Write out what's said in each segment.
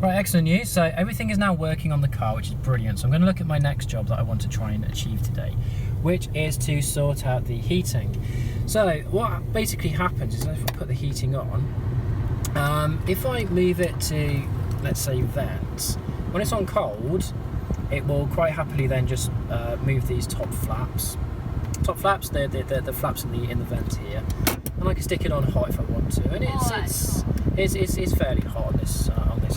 Right, excellent news. So everything is now working on the car, which is brilliant. So I'm going to look at my next job that I want to try and achieve today, which is to sort out the heating. So what basically happens is if I put the heating on, if I move it to, let's say, vents, when it's on cold, it will quite happily then just move these top flaps. Top flaps, they're the flaps in the vent here, and I can stick it on hot if I want to. And it's fairly hot on this hot day.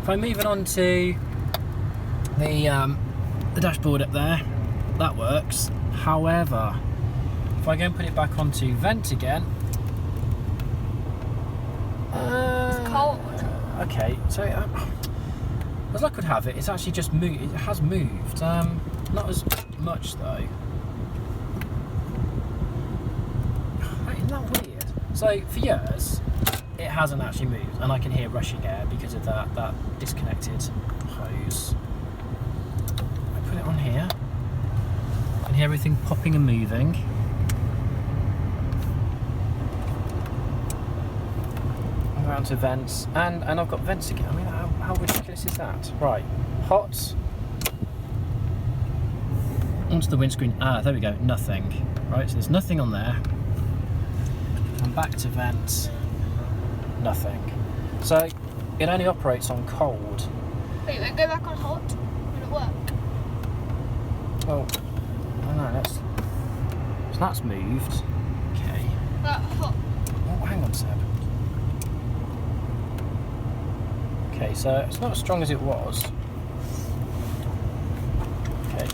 If I move it onto the dashboard up there, that works. However, if I go and put it back onto vent again, it's cold. Okay, so as luck would have it, it's actually just moved. It has moved. Not as much though. Isn't that weird? So for years, it hasn't actually moved, and I can hear rushing air because of that disconnected hose. I put it on here. I can hear everything popping and moving. Around to vents, and I've got vents again. I mean, how ridiculous is that? Right, hot. Onto the windscreen. Ah, there we go. Nothing. Right, so there's nothing on there. And back to vents. Nothing. So it only operates on cold. Wait, go back on hot. Will it work? Well, I don't know. So that's moved. Okay. Hot. Oh, hang on, Seb. Okay, so it's not as strong as it was. Okay.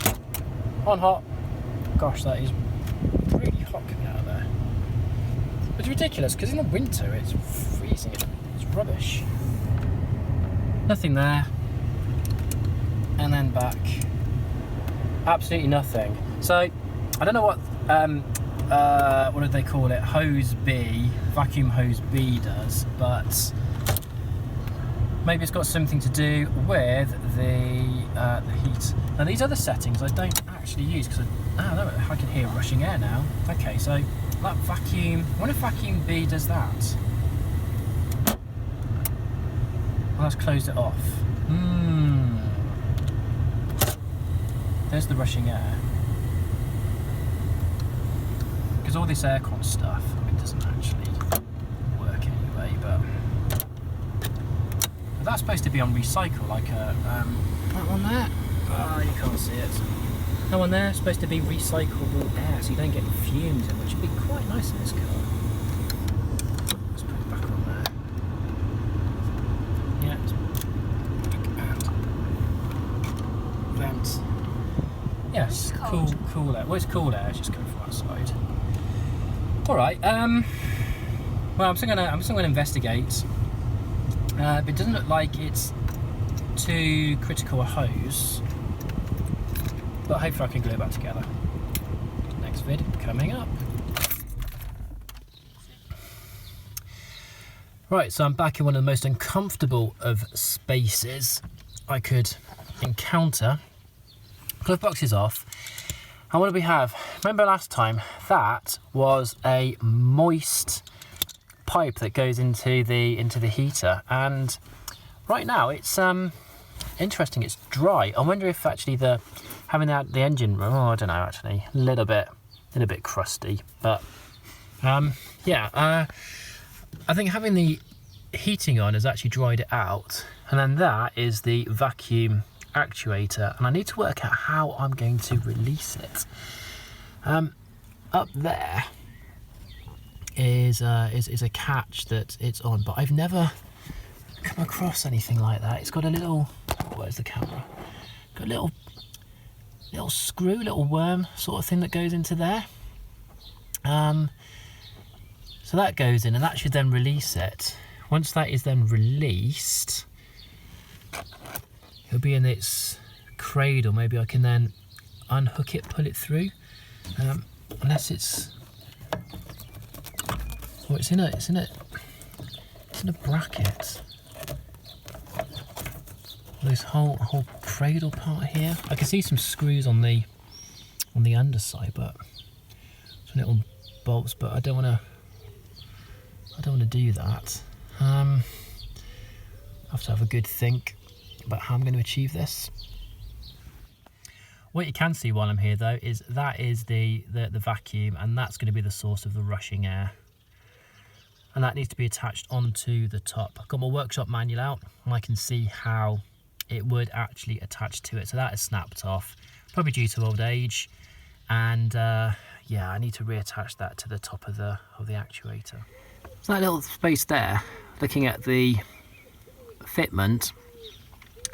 On hot. Gosh, that is really hot coming out of there. It's ridiculous because in the winter it's freezing. It's rubbish. Nothing there. And then back. Absolutely nothing. So I don't know what did they call it? Hose B, vacuum hose B does, but maybe it's got something to do with the heat. Now these other settings I don't actually use because I can hear rushing air now. Okay, so that vacuum. I wonder if vacuum B does that. Well, let's close it off. There's the rushing air. Because all this aircon stuff, I mean, doesn't actually work anyway, but that's supposed to be on recycle, like that one there. Oh, you can't see it. That one there is supposed to be recyclable air, so you don't get fumes in, which would be quite nice in this car. Let's put it back on there. Yeah, it's back and vent. Yes, cool air. Well, it's cool air. It's just coming from outside. All right. Well, I'm still gonna investigate. But it doesn't look like it's too critical a hose. But hopefully I can glue it back together. Next vid coming up. Right, so I'm back in one of the most uncomfortable of spaces I could encounter. Glove box is off. And what do we have? Remember last time, that was a moist pipe that goes into the heater, and right now it's interesting, it's dry. I wonder if actually having the engine, I don't know, actually a little bit crusty, but I think having the heating on has actually dried it out, and then that is the vacuum actuator, and I need to work out how I'm going to release it. Up there is a catch that it's on, but I've never come across anything like that. It's got a little, where's the camera? Got a little screw, little worm sort of thing that goes into there. So that goes in, and that should then release it. Once that is then released, it'll be in its cradle. Maybe I can then unhook it, pull it through. Unless it's, oh, it's in a bracket. This whole cradle part here. I can see some screws on the underside, but some little bolts. But I don't want to do that. have to have a good think about how I'm going to achieve this. What you can see while I'm here though is that is the vacuum, and that's going to be the source of the rushing air. And that needs to be attached onto the top. I've got my workshop manual out and I can see how it would actually attach to it. So that is snapped off, probably due to old age. And yeah, I need to reattach that to the top of the actuator. So that little space there, looking at the fitment,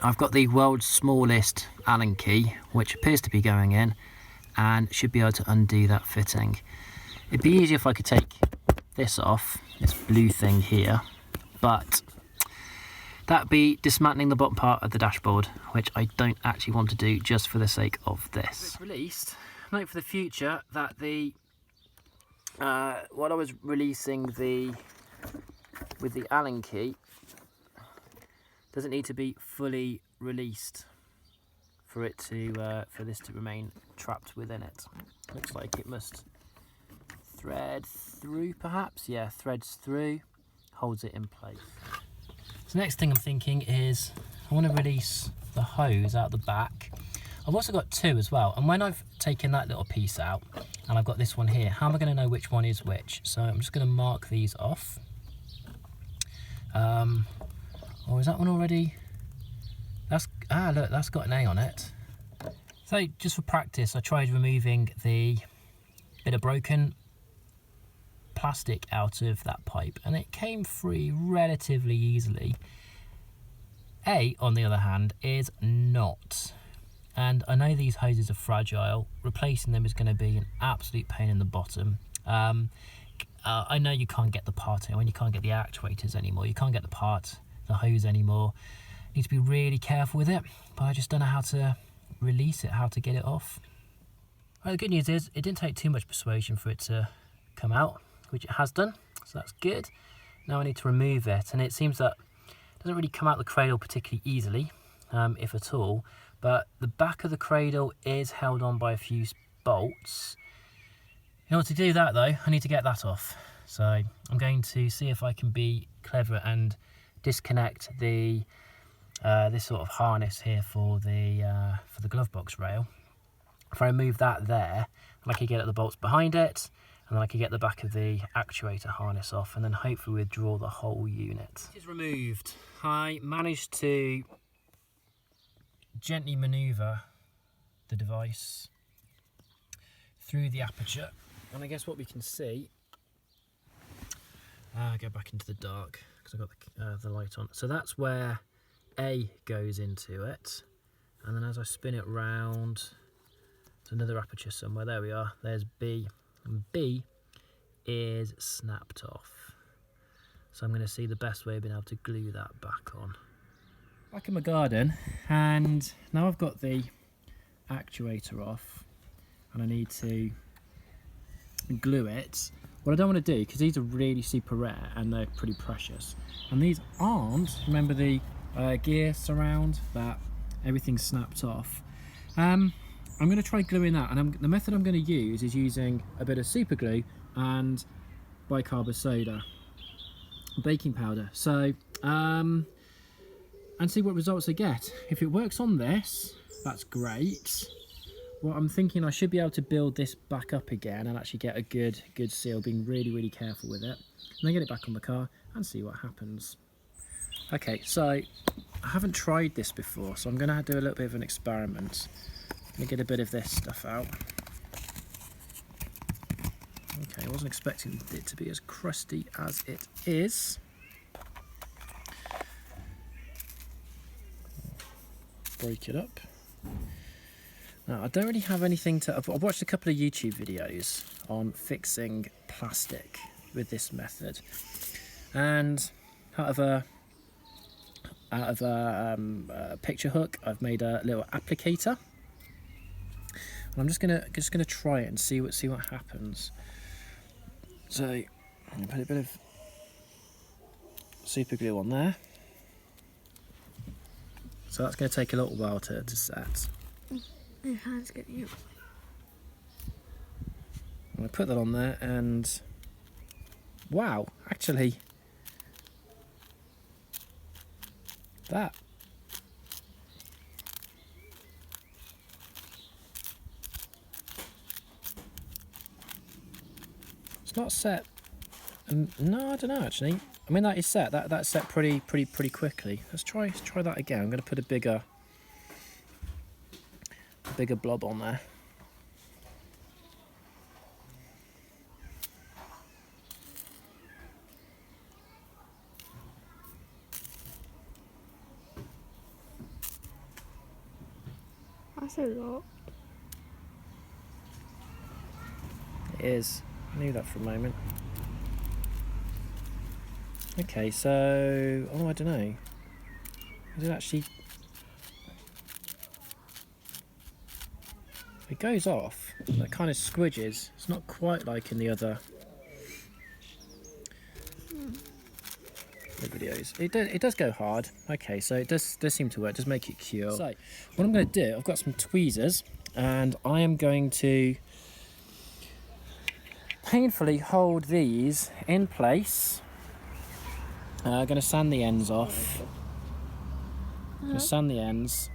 I've got the world's smallest Allen key, which appears to be going in, and should be able to undo that fitting. It'd be easier if I could take this off, this blue thing here, but that'd be dismantling the bottom part of the dashboard, which I don't actually want to do just for the sake of this. It's released. Note for the future that the while I was releasing with the Allen key, doesn't need to be fully released for it to for this to remain trapped within it. Looks like it must thread through, perhaps. Yeah, threads through, holds it in place. So next thing I'm thinking is I want to release the hose out the back. I've also got two as well, and when I've taken that little piece out and I've got this one here, how am I going to know which one is which? So I'm just going to mark these off. Or is that one already? Look, that's got an A on it. So just for practice, I tried removing the bit of broken plastic out of that pipe, and it came free relatively easily. A, on the other hand, is not. And I know these hoses are fragile. Replacing them is going to be an absolute pain in the bottom. I know you can't get the part in when you can't get the actuators anymore. You can't get the hose anymore. You need to be really careful with it, but I just don't know how to release it, how to get it off. Well, the good news is it didn't take too much persuasion for it to come out, which it has done, so that's good. Now I need to remove it, and it seems that it doesn't really come out the cradle particularly easily, if at all, but the back of the cradle is held on by a few bolts. In order to do that though, I need to get that off. So I'm going to see if I can be clever and disconnect the this sort of harness here for the glove box rail. If I remove that there, I can get at the bolts behind it, and then I can get the back of the actuator harness off, and then hopefully withdraw the whole unit. It is removed. I managed to gently maneuver the device through the aperture, and I guess what we can see, go back into the dark because I've got the light on. So that's where A goes into it, and then as I spin it round, there's another aperture somewhere. There we are. There's B, and B is snapped off. So I'm going to see the best way of being able to glue that back on. Back in my garden, and now I've got the actuator off, and I need to glue it. What I don't want to do, because these are really super rare and they're pretty precious, and these aren't, remember the gear surround, that everything's snapped off. I'm going to try gluing that, and the method I'm going to use is using a bit of super glue and bicarbonate soda, baking powder. So and see what results I get. If it works on this, that's great. What I'm thinking, I should be able to build this back up again and actually get a good seal, being really careful with it, and then get it back on the car and see what happens. Okay, so I haven't tried this before, so I'm going to do a little bit of an experiment. I'm going to get a bit of this stuff out. Okay, I wasn't expecting it to be as crusty as it is. Break it up. Now, I don't really have anything to... I've watched a couple of YouTube videos on fixing plastic with this method, and out of a picture hook, I've made a little applicator, and I'm just gonna try it and see what happens. So I'm gonna put a bit of super glue on there. So that's going to take a little while to set. My hand's getting up. I'm going to put that on there, and wow, actually that. It's not set. No, I don't know actually. I mean, that is set. That's set pretty quickly. Let's try that again. I'm going to put a bigger blob on there. That's a lot. It is. I knew that for a moment. Okay, so I don't know. Is it actually? It goes off. It kind of squidges. It's not quite like in the other videos. It does go hard. Okay, so it does seem to work. It does make it cure. So what I'm going to do, I've got some tweezers, and I am going to painfully hold these in place. I'm going to sand the ends off. I'm going to sand the ends,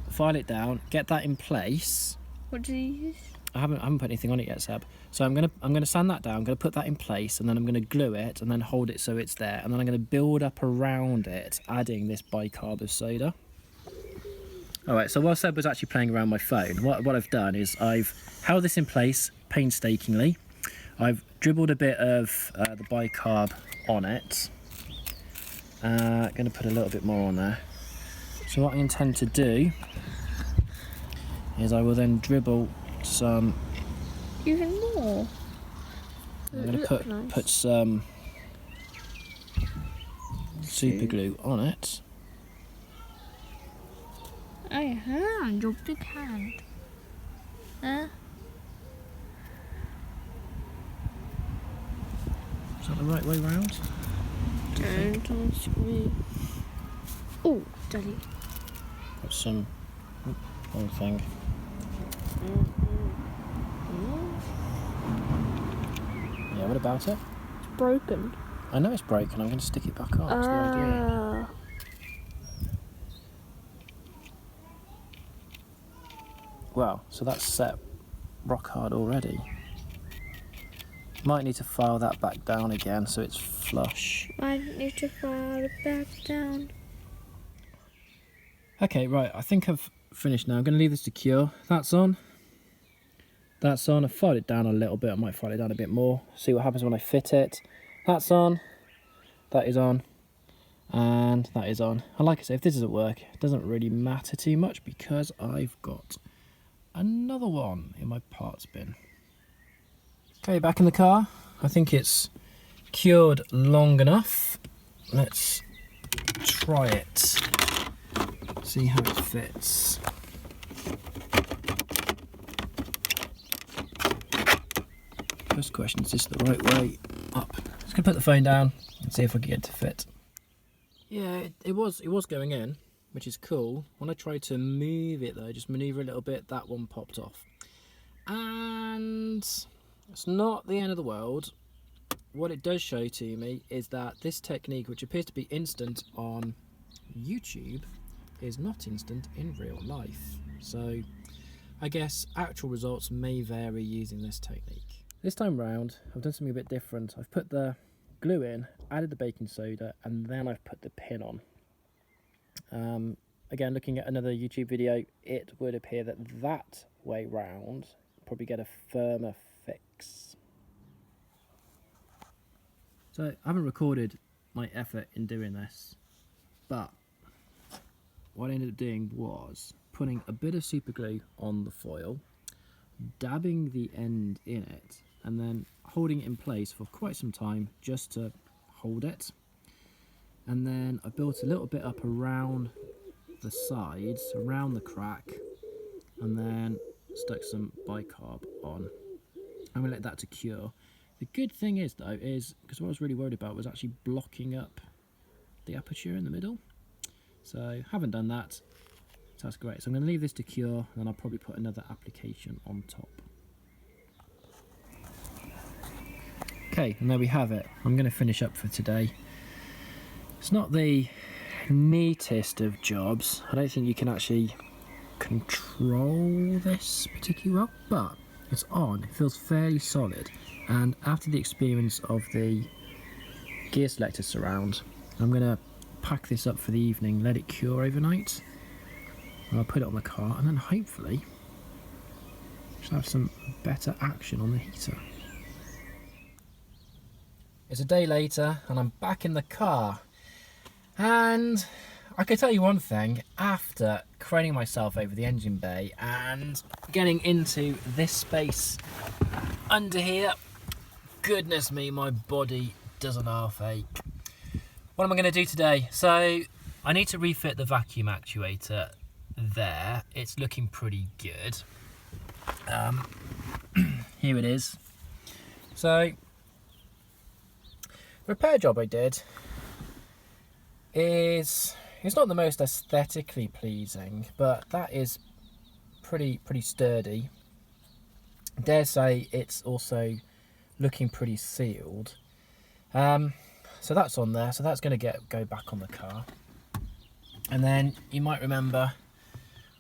file it down, get that in place. What do you use? I haven't put anything on it yet, Seb. So I'm gonna sand that down. I'm gonna put that in place, and then I'm gonna glue it, and then hold it so it's there, and then I'm gonna build up around it, adding this bicarb of soda. All right. So while Seb was actually playing around my phone, what I've done is I've held this in place painstakingly. I've dribbled a bit of the bicarb on it. Gonna put a little bit more on there. So what I intend to do is I will then dribble some. Even more. I'm going to put some super glue on it. Oh, your hand, your big hand. Is that the right way round? Don't ask me. Oh, Daddy. Put some wrong thing. Yeah, what about it? It's broken. I know it's broken. I'm going to stick it back up. That's the idea. Wow, so that's set rock hard already. Might need to file that back down again so it's flush. I need to file it back down. Okay, right, I think I've finished now. I'm going to leave this to cure. That's on. That's on. I've filed it down a little bit. I might file it down a bit more. See what happens when I fit it. That's on. That is on. And that is on. And like I say, if this doesn't work, it doesn't really matter too much because I've got another one in my parts bin. Okay, back in the car. I think it's cured long enough. Let's try it. See how it fits. First question, is this the right way up? Just gonna put the phone down and see if I can get it to fit. Yeah, it was going in, which is cool. When I tried to move it though, just maneuver a little bit, that one popped off. And it's not the end of the world. What it does show to me is that this technique, which appears to be instant on YouTube, is not instant in real life. So I guess actual results may vary using this technique. This time round, I've done something a bit different. I've put the glue in, added the baking soda, and then I've put the pin on. Again, looking at another YouTube video, it would appear that way round, probably get a firmer fix. So I haven't recorded my effort in doing this, but what I ended up doing was putting a bit of super glue on the foil, dabbing the end in it, and then holding it in place for quite some time just to hold it. And then I built a little bit up around the sides, around the crack, and then stuck some bicarb on. I'm gonna let that to cure. The good thing is though, is because what I was really worried about was actually blocking up the aperture in the middle. So haven't done that, so that's great. So I'm gonna leave this to cure, and then I'll probably put another application on top. Okay, and there we have it. I'm going to finish up for today. It's not the neatest of jobs. I don't think you can actually control this particularly well, but it's on. It feels fairly solid, and after the experience of the gear selector surround, I'm going to pack this up for the evening, let it cure overnight, and I'll put it on the car, and then hopefully should have some better action on the heater. It's a day later and I'm back in the car, and I can tell you one thing, after craning myself over the engine bay and getting into this space under here, goodness me, my body doesn't half ache. What am I going to do today? So I need to refit the vacuum actuator there. It's looking pretty good. Here it is. So the repair job I did it's not the most aesthetically pleasing, but that is pretty sturdy. Dare say it's also looking pretty sealed. So that's on there, so that's going to go back on the car. And then you might remember,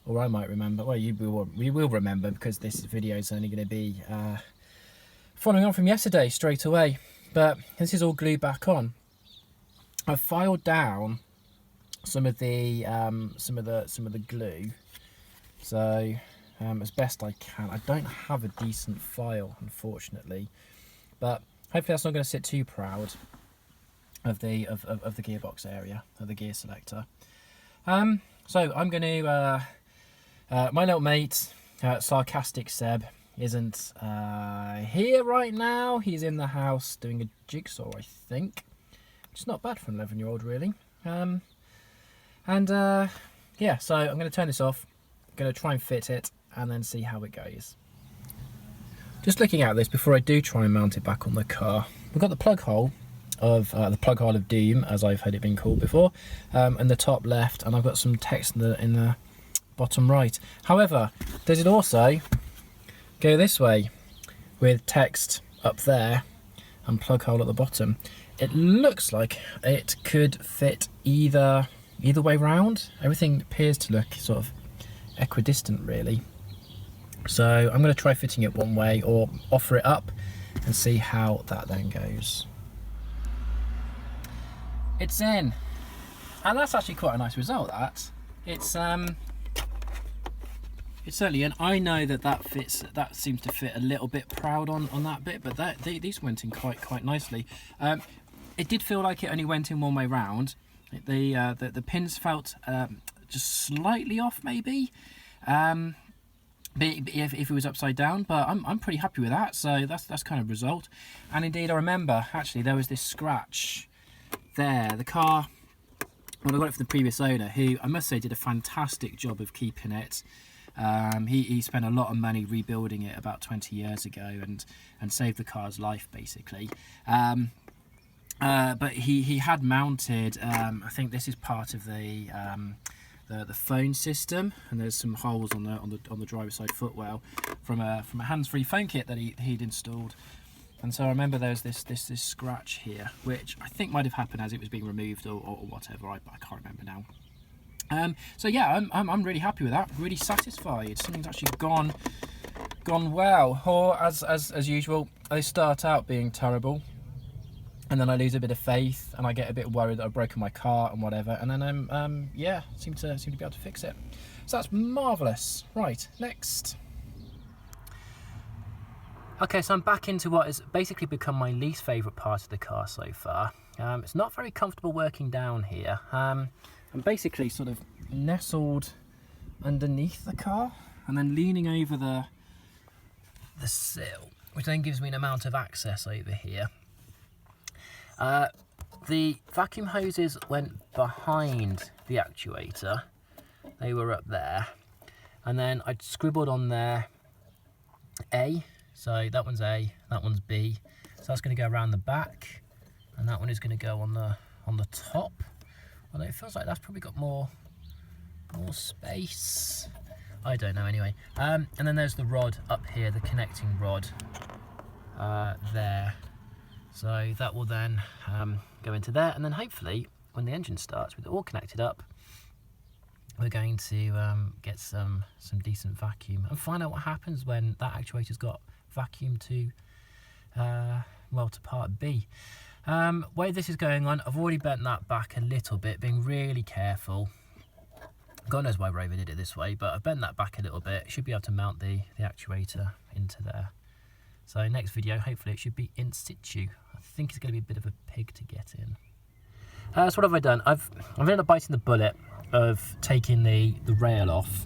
or I might remember, well, you will remember, because this video is only going to be following on from yesterday straight away. But this is all glued back on. I've filed down some of the glue, so as best I can. I don't have a decent file, unfortunately, but hopefully that's not going to sit too proud of the gearbox area, of the gear selector. So I'm going to my little mate, sarcastic Seb, isn't here right now. He's in the house doing a jigsaw, I think. Which is not bad for an 11-year-old, really. Yeah, so I'm going to turn this off. I'm going to try and fit it and then see how it goes. Just looking at this before I do try and mount it back on the car, we've got the plug hole of doom, as I've heard it being called before, in the top left, and I've got some text in the bottom right. However, does it also go this way with text up there and plug hole at the bottom? It looks like it could fit either way round. Everything appears to look sort of equidistant, really. So I'm going to try fitting it one way, or offer it up and see how that then goes. It's in, and that's actually quite a nice result. It's certainly, and I know that fits. That seems to fit a little bit proud on that bit, but these went in quite nicely. It did feel like it only went in one way round. The pins felt just slightly off, maybe. If it was upside down, but I'm pretty happy with that. So that's kind of result. And indeed, I remember actually there was this scratch there. The car, well, I got it from the previous owner, who I must say did a fantastic job of keeping it. He spent a lot of money rebuilding it about 20 years ago and saved the car's life, basically. But he had mounted, I think this is part of the phone system, and there's some holes on the driver's side footwell from a hands-free phone kit that he'd installed. And so I remember there was this scratch here, which I think might have happened as it was being removed or whatever. I can't remember now. So yeah, I'm really happy with that. Really satisfied. Something's actually gone well. Or as usual, they start out being terrible, and then I lose a bit of faith, and I get a bit worried that I've broken my car and whatever, and then yeah, seem to be able to fix it. So that's marvellous. Right, next. Okay, so I'm back into what has basically become my least favourite part of the car so far. It's not very comfortable working down here. I'm basically sort of nestled underneath the car and then leaning over the sill, which then gives me an amount of access over here. The vacuum hoses went behind the actuator. They were up there, and then I scribbled on there A. So that one's A, that one's B. So that's going to go around the back, and that one is going to go on the top. Although it feels like that's probably got more space. I don't know, anyway. And then there's the rod up here, the connecting rod there. So that will then go into there, and then hopefully when the engine starts with it all connected up, we're going to get some decent vacuum and find out what happens when that actuator's got vacuum to well, to part B. Way this is going on, I've already bent that back a little bit, being really careful. God knows why Rover did it this way, but I've bent that back a little bit. Should be able to mount the actuator into there. So next video, hopefully it should be in situ. I think it's going to be a bit of a pig to get in. So what have I done? I've ended up biting the bullet of taking the rail off,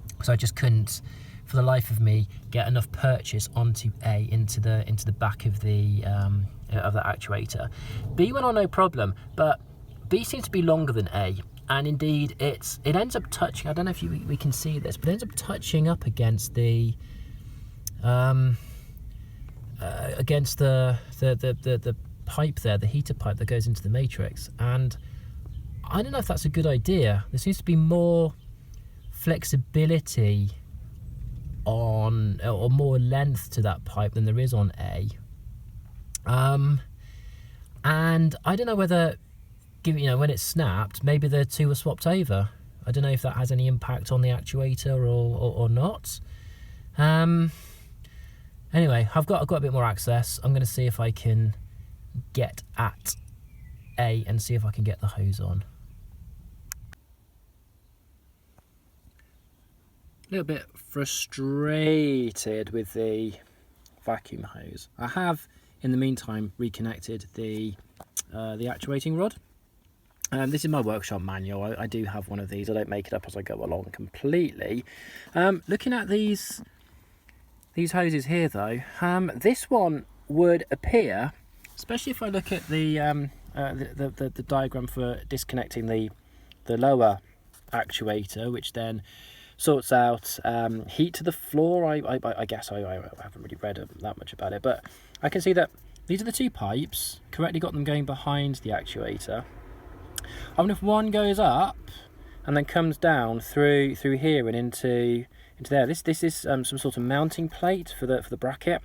because I just couldn't, for the life of me, get enough purchase onto A into the back of the actuator. B went on no problem, but B seems to be longer than A. And indeed, it ends up touching. I don't know if we can see this, but it ends up touching up against the pipe there, the heater pipe that goes into the matrix. And I don't know if that's a good idea. There seems to be more flexibility on, or more length to that pipe than there is on A. And I don't know whether, when it's snapped, maybe the two were swapped over. I don't know if that has any impact on the actuator or not. Anyway, I've got a bit more access. I'm going to see if I can get at A and see if I can get the hose on. A little bit frustrated with the vacuum hose. I have, in the meantime, reconnected the actuating rod. This is my workshop manual. I do have one of these. I don't make it up as I go along completely. Looking at these hoses here, though, this one would appear, especially if I look at the diagram for disconnecting the lower actuator, which then sorts out heat to the floor. I guess I haven't really read that much about it, but I can see that these are the two pipes, correctly got them going behind the actuator. I wonder if one goes up and then comes down through here and into there. This is some sort of mounting plate for the bracket.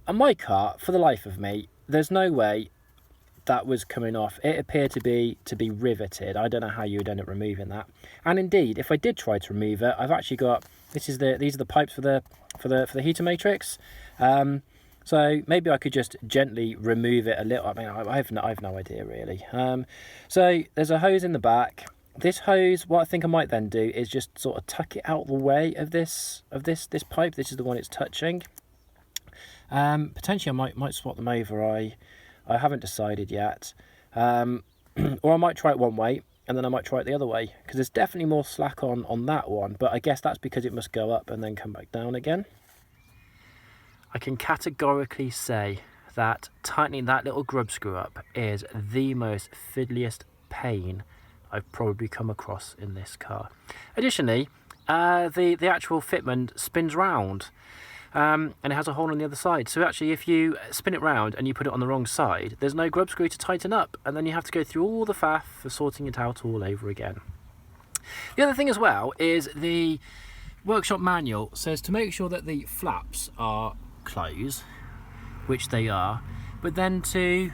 On my car, for the life of me, there's no way that was coming off. It appeared to be riveted. I don't know how you would end up removing that. And indeed, if I did try to remove it, I've actually got these are the pipes for the heater matrix. So maybe I could just gently remove it a little. I mean, I have no idea really. So there's a hose in the back. This hose, what I think I might then do is just sort of tuck it out the way of this pipe. This is the one it's touching. Potentially I might swap them over. I haven't decided yet. Or I might try it one way and then I might try it the other way, because there's definitely more slack on that one, but I guess that's because it must go up and then come back down again. I can categorically say that tightening that little grub screw up is the most fiddliest pain I've probably come across in this car. Additionally, the actual fitment spins round, and it has a hole on the other side. So actually, if you spin it round and you put it on the wrong side, there's no grub screw to tighten up, and then you have to go through all the faff for sorting it out all over again. The other thing as well is the workshop manual says to make sure that the flaps are closed, which they are, but then to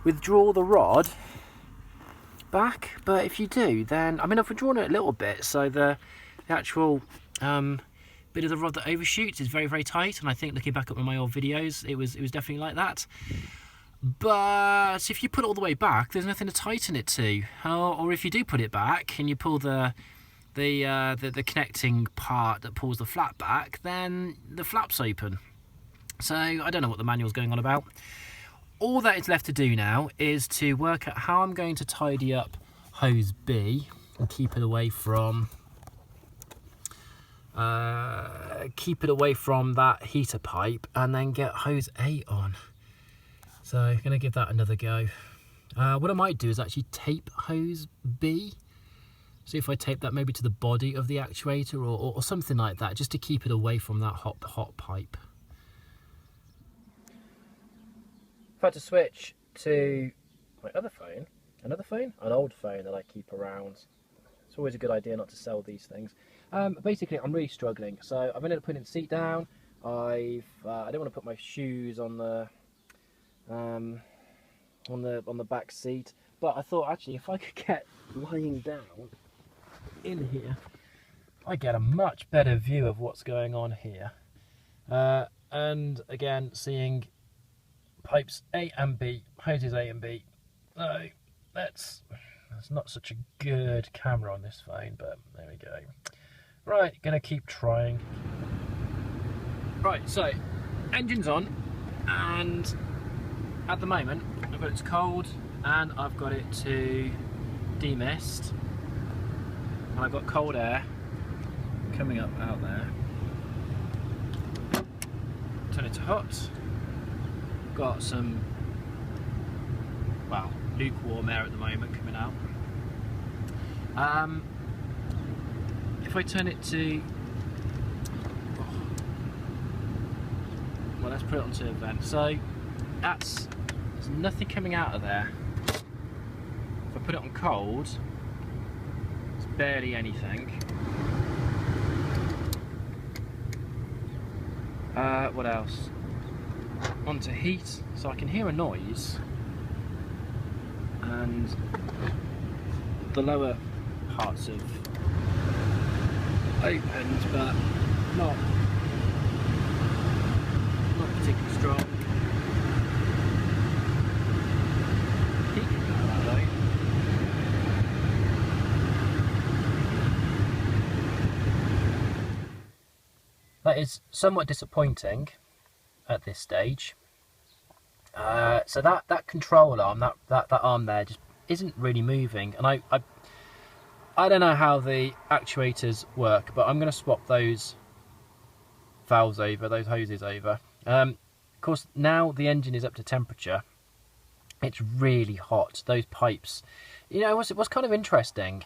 withdraw the rod back. But if you do, then, I mean, I've withdrawn it a little bit, so the actual bit of the rod that overshoots is very, very tight, and I think looking back at my old videos, it was definitely like that. But if you put it all the way back, there's nothing to tighten it to. Or if you do put it back and you pull the connecting part that pulls the flap back, then the flap's open. So I don't know what the manual's going on about. All that is left to do now is to work out how I'm going to tidy up hose B and keep it away from that heater pipe, and then get hose A on. So I'm going to give that another go. What I might do is actually tape hose B. See if I tape that maybe to the body of the actuator or something like that, just to keep it away from that hot pipe. I've had to switch to my other phone, an old phone that I keep around. It's always a good idea not to sell these things. Basically, I'm really struggling, so I've ended up putting the seat down. I don't want to put my shoes on the back seat. but I thought actually if I could get lying down in here, I get a much better view of what's going on here. And again, seeing pipes A and B, hoses A and B. So that's not such a good camera on this phone, but there we go. Right, gonna keep trying. Right, so engine's on, and at the moment I've got it to cold and I've got it to demist, and I've got cold air coming up out there. Turn it to hot. Got some, well, lukewarm air at the moment coming out. If I turn it to, well, let's put it onto a vent. So there's nothing coming out of there. If I put it on cold, it's barely anything. What else? Onto heat, so I can hear a noise, and the lower parts have opened, but not particularly strong. Heat coming out of that though. That is somewhat disappointing at this stage. So that control arm, that arm there, just isn't really moving, and I don't know how the actuators work, but I'm going to swap those valves over, those hoses over. Of course, now the engine is up to temperature. It's really hot. Those pipes, you know, what's kind of interesting,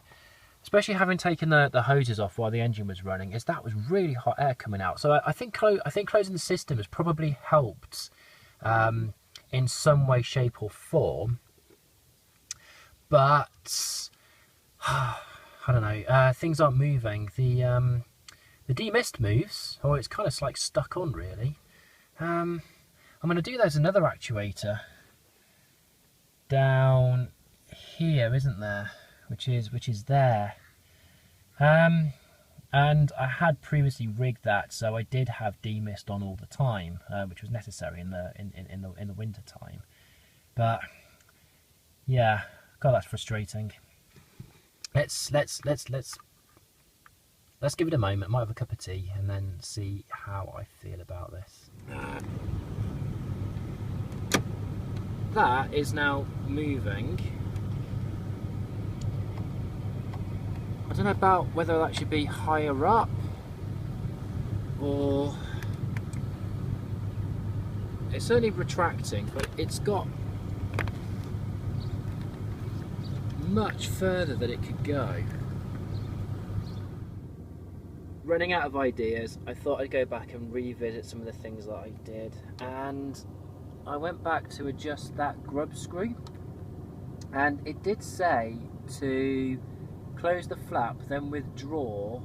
especially having taken the hoses off while the engine was running, is that was really hot air coming out. So I think closing the system has probably helped in some way, shape or form. But I don't know, things aren't moving. The demist moves, or it's kind of like stuck on really. I'm going to do there's another actuator down here, isn't there? Which is there. And I had previously rigged that, so I did have demist on all the time, which was necessary in the winter time. But yeah, God, that's frustrating. Let's give it a moment. Might have a cup of tea and then see how I feel about this. That is now moving. I don't know about whether that should be higher up or it's only retracting, but it's got much further that it could go. Running out of ideas, I thought I'd go back and revisit some of the things that I did, and I went back to adjust that grub screw, and it did say to close the flap, then withdraw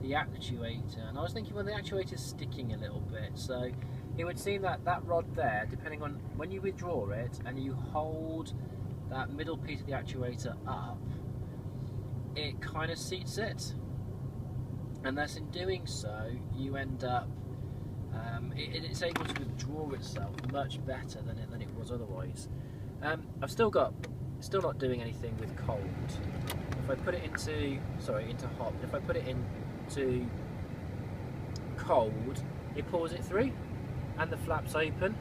the actuator. And I was thinking, well, the actuator's sticking a little bit, so it would seem that that rod there, depending on when you withdraw it and you hold that middle piece of the actuator up, it kind of seats it, and thus in doing so you end up it's able to withdraw itself much better than it was otherwise. I've still not doing anything with cold. If I put it into hot, if I put it into cold, it pulls it through and the flaps open,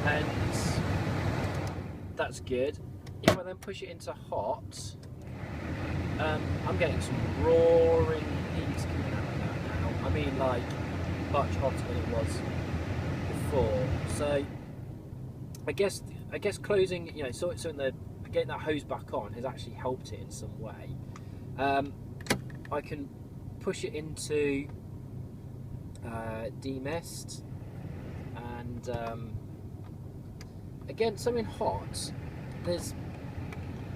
and that's good. If I then push it into hot, I'm getting some roaring heat coming out of that now. I mean, like much hotter than it was before. So I guess closing, you know, so getting that hose back on has actually helped it in some way. I can push it into demist, and again, so in hot there's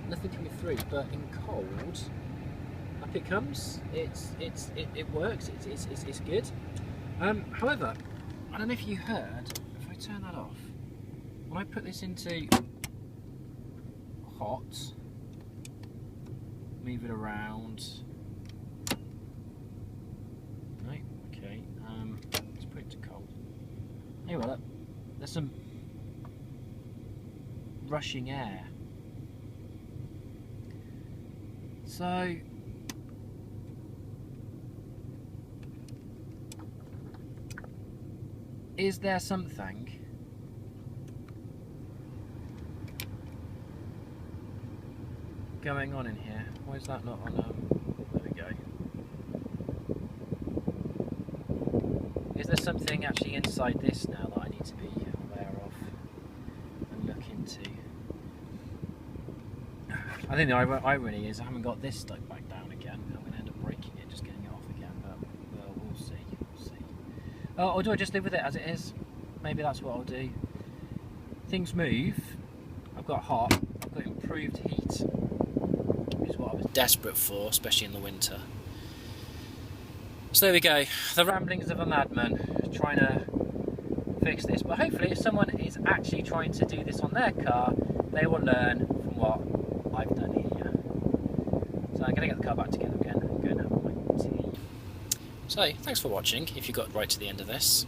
nothing coming through, but in cold up it comes. It works. It's good. However, I don't know if you heard, if I turn that off, when I put this into hot. Move it around. No, okay. Let's put it to cold. Hey, well, look, there's some rushing air. So is there something going on in here? Why is that not on? There we go. Is there something actually inside this now that I need to be aware of and look into? I think the irony is I haven't got this stuck back down again. I'm going to end up breaking it, just getting it off again, but well, we'll see. We'll see. Oh, or do I just live with it as it is? Maybe that's what I'll do. Things move. I've got hot. I've got improved heat, which is what I was desperate for, especially in the winter. So there we go. The ramblings of a madman trying to fix this. But hopefully, if someone is actually trying to do this on their car, they will learn from what I've done here. So I'm going to get the car back together again and go and have my tea. So thanks for watching if you got right to the end of this.